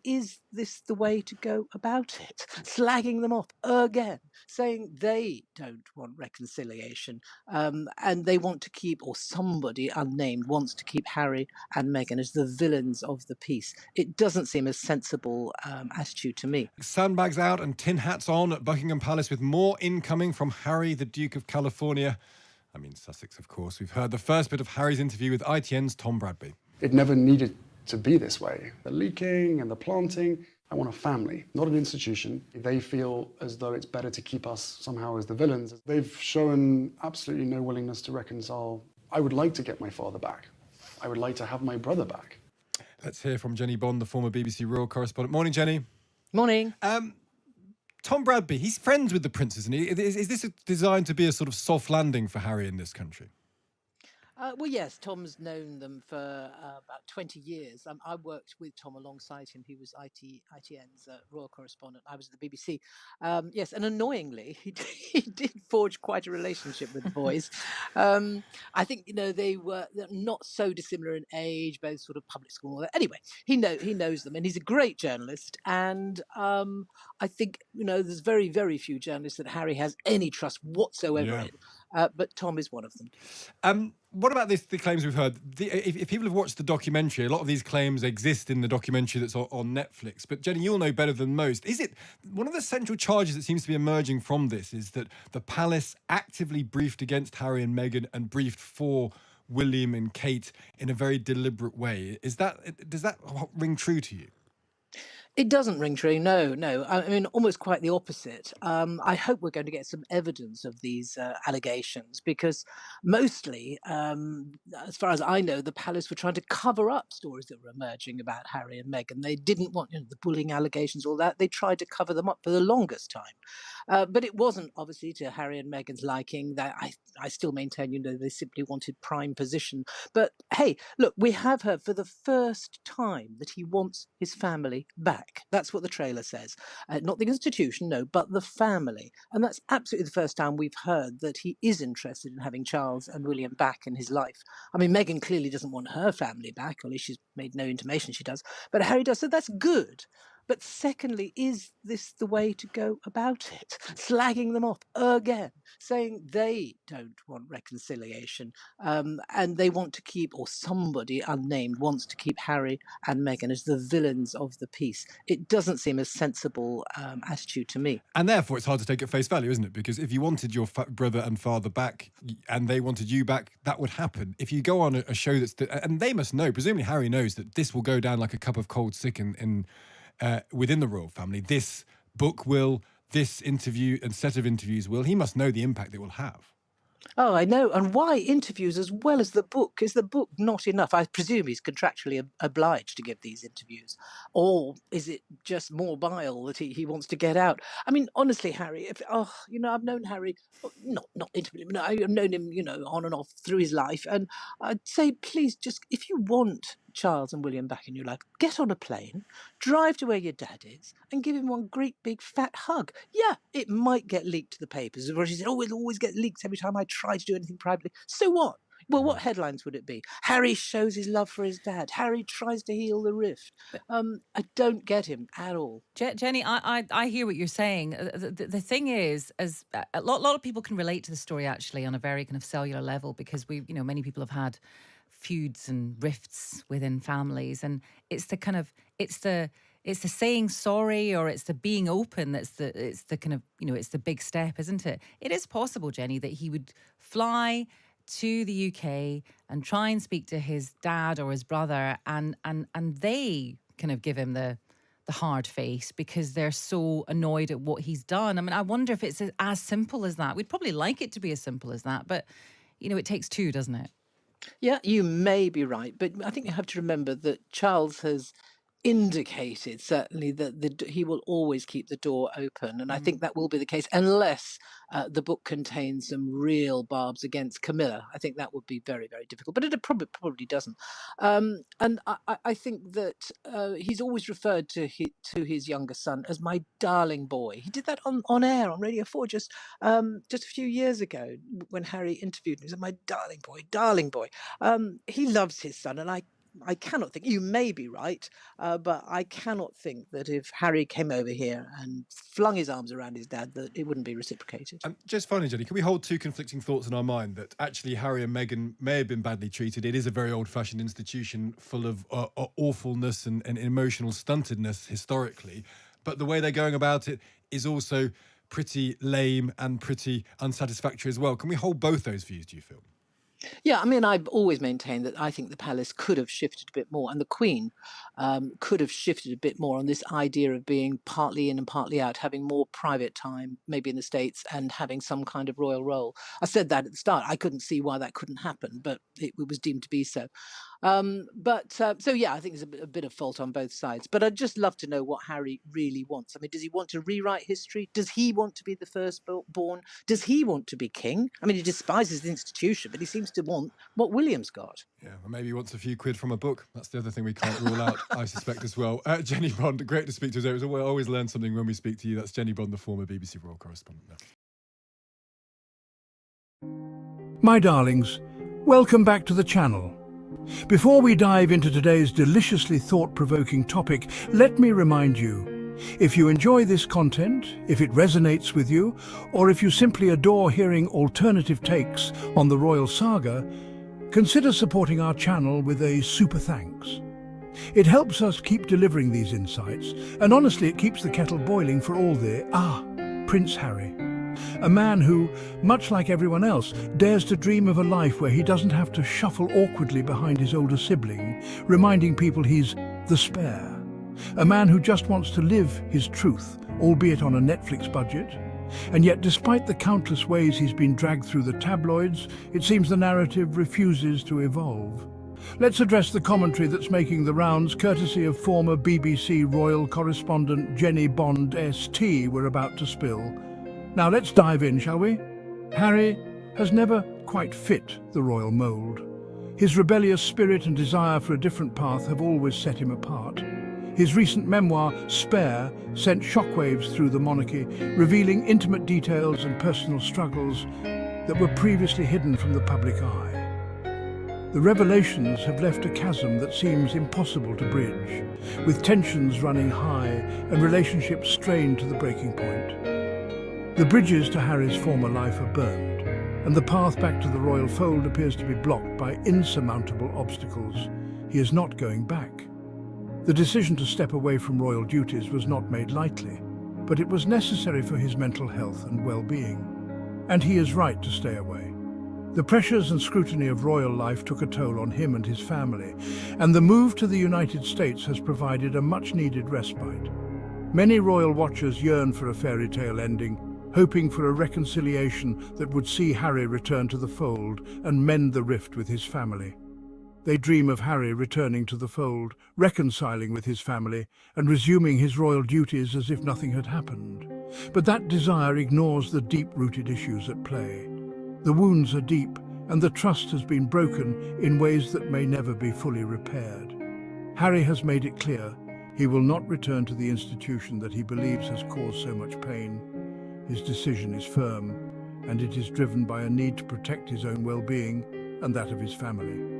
is this the way to go about it? Slagging them off again, saying they don't want reconciliation, and they want to keep, or somebody unnamed wants to keep Harry and Meghan as the villains of the piece. It doesn't seem a sensible attitude to me. Sandbags out and tin hats on at Buckingham Palace with more incoming from Harry, the Duke of California. I mean, Sussex, of course. We've heard the first bit of Harry's interview with ITN's Tom Bradby. It never needed to be this way. The leaking and the planting. I want a family, not an institution. They feel as though it's better to keep us somehow as the villains. They've shown absolutely no willingness to reconcile. I would like to get my father back. I would like to have my brother back. Let's hear from Jennie Bond, the former BBC royal correspondent. Morning, Jenny. Morning. Tom Bradby, he's friends with the prince, isn't he? Is this designed to be a sort of soft landing for Harry in this country? Well, yes, Tom's known them for about 20 years. I worked with Tom alongside him. He was ITN's royal correspondent. I was at the BBC. Yes, and annoyingly, he did forge quite a relationship with the boys. I think, they're not so dissimilar in age, both sort of public school and all that. Anyway, he knows them, and he's a great journalist. And I think, there's very, very few journalists that Harry has any trust whatsoever in. But Tom is one of them. What about the claims we've heard? If people have watched the documentary, a lot of these claims exist in the documentary that's on Netflix. But Jenny, you'll know better than most. Is it one of the central charges that seems to be emerging from this is that the palace actively briefed against Harry and Meghan and briefed for William and Kate in a very deliberate way? Does that ring true to you? It doesn't ring true, no. I mean, almost quite the opposite. I hope we're going to get some evidence of these allegations because mostly, as far as I know, the palace were trying to cover up stories that were emerging about Harry and Meghan. They didn't want the bullying allegations, all that. They tried to cover them up for the longest time. But it wasn't, obviously, to Harry and Meghan's liking. That I still maintain, they simply wanted prime position. But hey, look, we have heard for the first time that he wants his family back. That's what the trailer says. Not the institution, no, but the family. And that's absolutely the first time we've heard that he is interested in having Charles and William back in his life. I mean, Meghan clearly doesn't want her family back, or at least she's made no intimation she does. But Harry does, so that's good. But secondly, is this the way to go about it? Slagging them off again, saying they don't want reconciliation, and they want to keep, or somebody unnamed wants to keep Harry and Meghan as the villains of the piece. It doesn't seem a sensible attitude to me. And therefore, it's hard to take at face value, isn't it? Because if you wanted your brother and father back, and they wanted you back, that would happen. If you go on a show and they must know, presumably Harry knows that this will go down like a cup of cold sick within the royal family. This book will, this interview and set of interviews will. He must know the impact it will have. Oh, I know. And why interviews as well as the book? Is the book not enough? I presume he's contractually obliged to give these interviews. Or is it just more bile that he wants to get out? I mean, honestly, Harry, I've known Harry, not intimately, but I've known him, on and off through his life. And I'd say, please, just if you want Charles and William back in your life, get on a plane, drive to where your dad is, and give him one great big fat hug. Yeah, it might get leaked to the papers. She said, it always gets leaked every time I try to do anything privately. So what? Well, what headlines would it be? Harry shows his love for his dad. Harry tries to heal the rift. I don't get him at all. Jenny, I hear what you're saying. The thing is, as a lot of people can relate to the story actually on a very kind of cellular level because many people have had feuds and rifts within families, and it's the saying sorry, or it's the being open it's the kind of it's the big step, isn't it? It is possible, Jenny, that he would fly to the UK and try and speak to his dad or his brother, and they kind of give him the hard face because they're so annoyed at what he's done. I mean, I wonder if it's as simple as that. We'd probably like it to be as simple as that, but it takes two, doesn't it? Yeah, you may be right, but I think you have to remember that Charles has indicated certainly that he will always keep the door open, and I think that will be the case unless the book contains some real barbs against Camilla. I think that would be very, very difficult, but it probably doesn't. And I think that he's always referred to his younger son as my darling boy. He did that on air on Radio 4 just a few years ago when Harry interviewed him. He said, "My darling boy, darling boy." He loves his son, and I cannot think, you may be right, but I cannot think that if Harry came over here and flung his arms around his dad, that it wouldn't be reciprocated. Just finally, Jenny, can we hold two conflicting thoughts in our mind that actually Harry and Meghan may have been badly treated? It is a very old-fashioned institution full of awfulness and emotional stuntedness historically, but the way they're going about it is also pretty lame and pretty unsatisfactory as well. Can we hold both those views, do you feel? Yeah, I mean, I've always maintained that I think the palace could have shifted a bit more, and the Queen could have shifted a bit more on this idea of being partly in and partly out, having more private time, maybe in the States, and having some kind of royal role. I said that at the start. I couldn't see why that couldn't happen, but it was deemed to be so. So yeah, I think there's a bit of fault on both sides. But I'd just love to know what Harry really wants. I mean, does he want to rewrite history? Does he want to be the firstborn? Does he want to be king? I mean, he despises the institution, but he seems to want what William's got. Yeah, or maybe he wants a few quid from a book. That's the other thing we can't rule out, I suspect as well. Jennie Bond, great to speak to us. We always learn something when we speak to you. That's Jennie Bond, the former BBC royal correspondent. My darlings, welcome back to the channel. Before we dive into today's deliciously thought-provoking topic, let me remind you, if you enjoy this content, if it resonates with you, or if you simply adore hearing alternative takes on the royal saga, consider supporting our channel with a super thanks. It helps us keep delivering these insights, and honestly it keeps the kettle boiling for all the Prince Harry. A man who, much like everyone else, dares to dream of a life where he doesn't have to shuffle awkwardly behind his older sibling, reminding people he's the spare. A man who just wants to live his truth, albeit on a Netflix budget. And yet, despite the countless ways he's been dragged through the tabloids, it seems the narrative refuses to evolve. Let's address the commentary that's making the rounds, courtesy of former BBC royal correspondent Jennie Bond ST we're about to spill. Now let's dive in, shall we? Harry has never quite fit the royal mould. His rebellious spirit and desire for a different path have always set him apart. His recent memoir, Spare, sent shockwaves through the monarchy, revealing intimate details and personal struggles that were previously hidden from the public eye. The revelations have left a chasm that seems impossible to bridge, with tensions running high and relationships strained to the breaking point. The bridges to Harry's former life are burned, and the path back to the royal fold appears to be blocked by insurmountable obstacles. He is not going back. The decision to step away from royal duties was not made lightly, but it was necessary for his mental health and well-being. And he is right to stay away. The pressures and scrutiny of royal life took a toll on him and his family, and the move to the United States has provided a much-needed respite. Many royal watchers yearn for a fairy tale ending, hoping for a reconciliation that would see Harry return to the fold and mend the rift with his family. They dream of Harry returning to the fold, reconciling with his family, and resuming his royal duties as if nothing had happened. But that desire ignores the deep-rooted issues at play. The wounds are deep, and the trust has been broken in ways that may never be fully repaired. Harry has made it clear he will not return to the institution that he believes has caused so much pain. His decision is firm, and it is driven by a need to protect his own well-being and that of his family.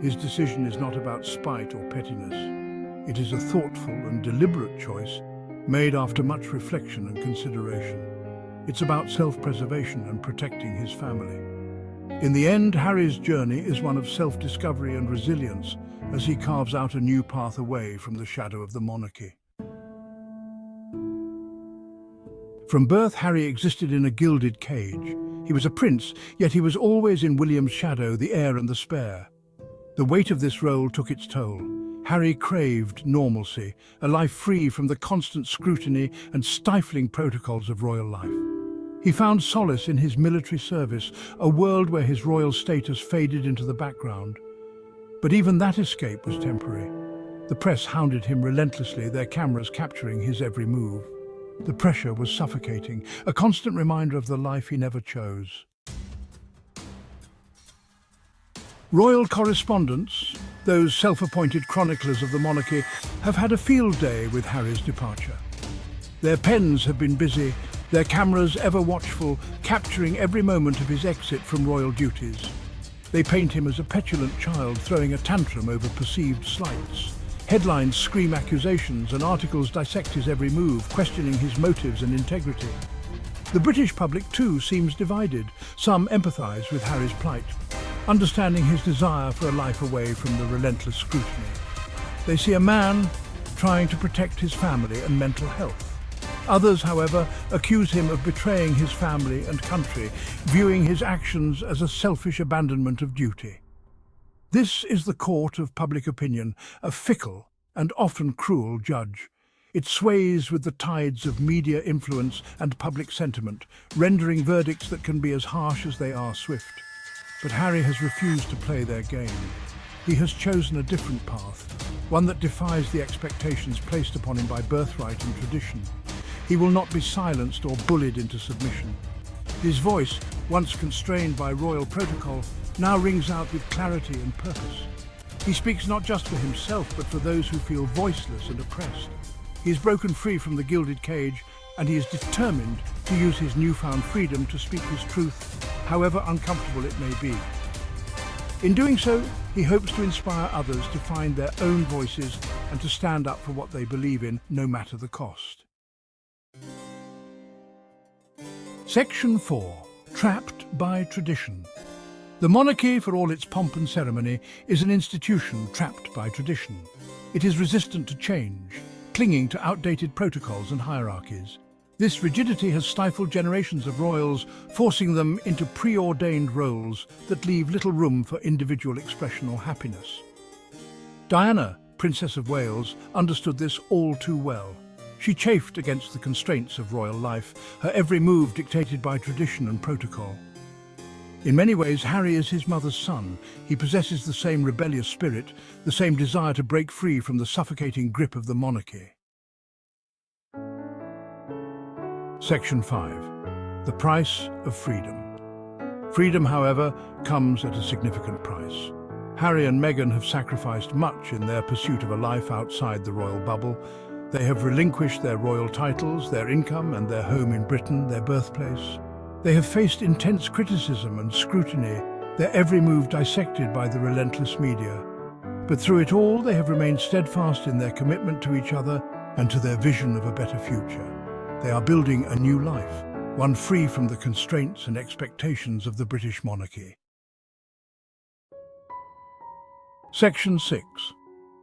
His decision is not about spite or pettiness. It is a thoughtful and deliberate choice made after much reflection and consideration. It's about self-preservation and protecting his family. In the end, Harry's journey is one of self-discovery and resilience as he carves out a new path away from the shadow of the monarchy. From birth, Harry existed in a gilded cage. He was a prince, yet he was always in William's shadow, the heir and the spare. The weight of this role took its toll. Harry craved normalcy, a life free from the constant scrutiny and stifling protocols of royal life. He found solace in his military service, a world where his royal status faded into the background. But even that escape was temporary. The press hounded him relentlessly, their cameras capturing his every move. The pressure was suffocating, a constant reminder of the life he never chose. Royal correspondents, those self-appointed chroniclers of the monarchy, have had a field day with Harry's departure. Their pens have been busy, their cameras ever watchful, capturing every moment of his exit from royal duties. They paint him as a petulant child throwing a tantrum over perceived slights. Headlines scream accusations and articles dissect his every move, questioning his motives and integrity. The British public too seems divided. Some empathise with Harry's plight, understanding his desire for a life away from the relentless scrutiny. They see a man trying to protect his family and mental health. Others, however, accuse him of betraying his family and country, viewing his actions as a selfish abandonment of duty. This is the court of public opinion, a fickle and often cruel judge. It sways with the tides of media influence and public sentiment, rendering verdicts that can be as harsh as they are swift. But Harry has refused to play their game. He has chosen a different path, one that defies the expectations placed upon him by birthright and tradition. He will not be silenced or bullied into submission. His voice, once constrained by royal protocol, now rings out with clarity and purpose. He speaks not just for himself, but for those who feel voiceless and oppressed. He is broken free from the gilded cage, and he is determined to use his newfound freedom to speak his truth, however uncomfortable it may be. In doing so, he hopes to inspire others to find their own voices and to stand up for what they believe in, no matter the cost. Section 4. Trapped by tradition. The monarchy, for all its pomp and ceremony, is an institution trapped by tradition. It is resistant to change, clinging to outdated protocols and hierarchies. This rigidity has stifled generations of royals, forcing them into preordained roles that leave little room for individual expression or happiness. Diana, Princess of Wales, understood this all too well. She chafed against the constraints of royal life, her every move dictated by tradition and protocol. In many ways, Harry is his mother's son. He possesses the same rebellious spirit, the same desire to break free from the suffocating grip of the monarchy. Section 5. The price of freedom. Freedom, however, comes at a significant price. Harry and Meghan have sacrificed much in their pursuit of a life outside the royal bubble. They have relinquished their royal titles, their income, and their home in Britain, their birthplace. They have faced intense criticism and scrutiny, their every move dissected by the relentless media. But through it all, they have remained steadfast in their commitment to each other and to their vision of a better future. They are building a new life, one free from the constraints and expectations of the British monarchy. Section 6.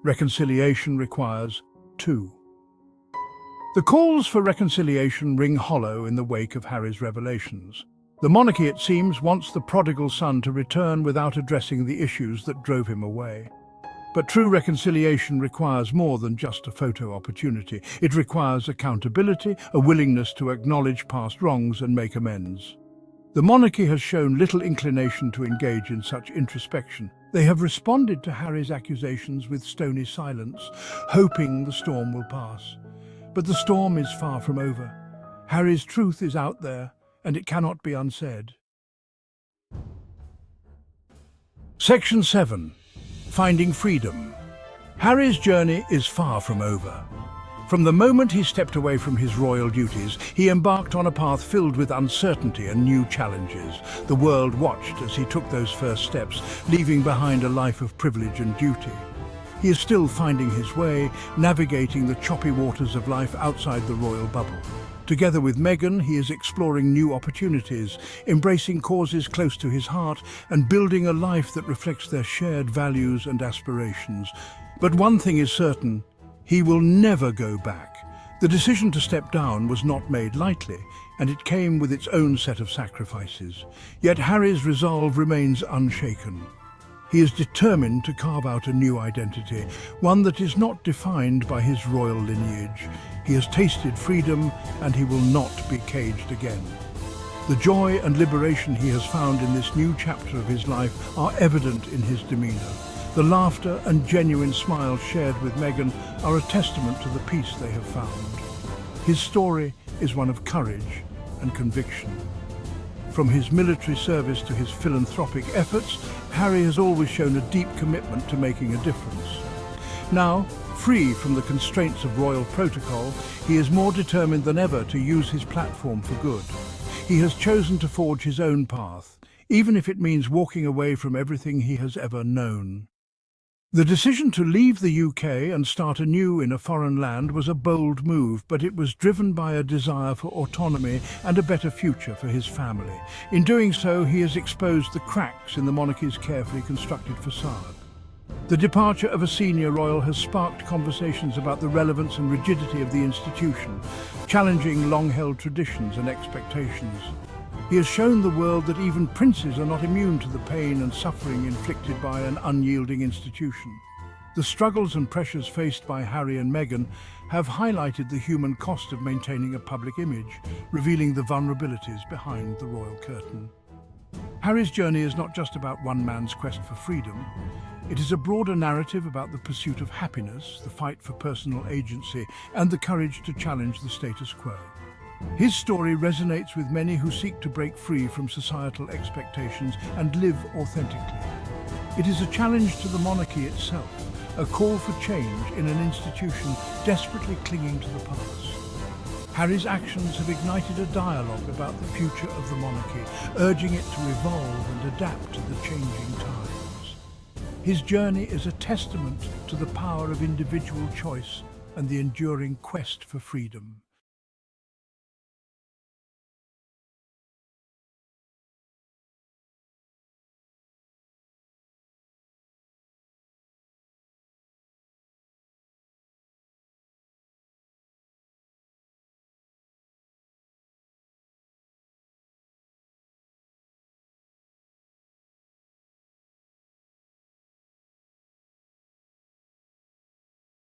Reconciliation requires 2. The calls for reconciliation ring hollow in the wake of Harry's revelations. The monarchy, it seems, wants the prodigal son to return without addressing the issues that drove him away. But true reconciliation requires more than just a photo opportunity. It requires accountability, a willingness to acknowledge past wrongs and make amends. The monarchy has shown little inclination to engage in such introspection. They have responded to Harry's accusations with stony silence, hoping the storm will pass. But the storm is far from over. Harry's truth is out there, and it cannot be unsaid. Section 7. Finding freedom. Harry's journey is far from over. From the moment he stepped away from his royal duties, he embarked on a path filled with uncertainty and new challenges. The world watched as he took those first steps, leaving behind a life of privilege and duty. He is still finding his way, navigating the choppy waters of life outside the royal bubble. Together with Meghan, he is exploring new opportunities, embracing causes close to his heart, and building a life that reflects their shared values and aspirations. But one thing is certain, he will never go back. The decision to step down was not made lightly, and it came with its own set of sacrifices. Yet Harry's resolve remains unshaken. He is determined to carve out a new identity, one that is not defined by his royal lineage. He has tasted freedom, and he will not be caged again. The joy and liberation he has found in this new chapter of his life are evident in his demeanour. The laughter and genuine smiles shared with Meghan are a testament to the peace they have found. His story is one of courage and conviction. From his military service to his philanthropic efforts, Harry has always shown a deep commitment to making a difference. Now, free from the constraints of royal protocol, he is more determined than ever to use his platform for good. He has chosen to forge his own path, even if it means walking away from everything he has ever known. The decision to leave the UK and start anew in a foreign land was a bold move, but it was driven by a desire for autonomy and a better future for his family. In doing so, he has exposed the cracks in the monarchy's carefully constructed facade. The departure of a senior royal has sparked conversations about the relevance and rigidity of the institution, challenging long-held traditions and expectations. He has shown the world that even princes are not immune to the pain and suffering inflicted by an unyielding institution. The struggles and pressures faced by Harry and Meghan have highlighted the human cost of maintaining a public image, revealing the vulnerabilities behind the royal curtain. Harry's journey is not just about one man's quest for freedom. It is a broader narrative about the pursuit of happiness, the fight for personal agency, and the courage to challenge the status quo. His story resonates with many who seek to break free from societal expectations and live authentically. It is a challenge to the monarchy itself, a call for change in an institution desperately clinging to the past. Harry's actions have ignited a dialogue about the future of the monarchy, urging it to evolve and adapt to the changing times. His journey is a testament to the power of individual choice and the enduring quest for freedom.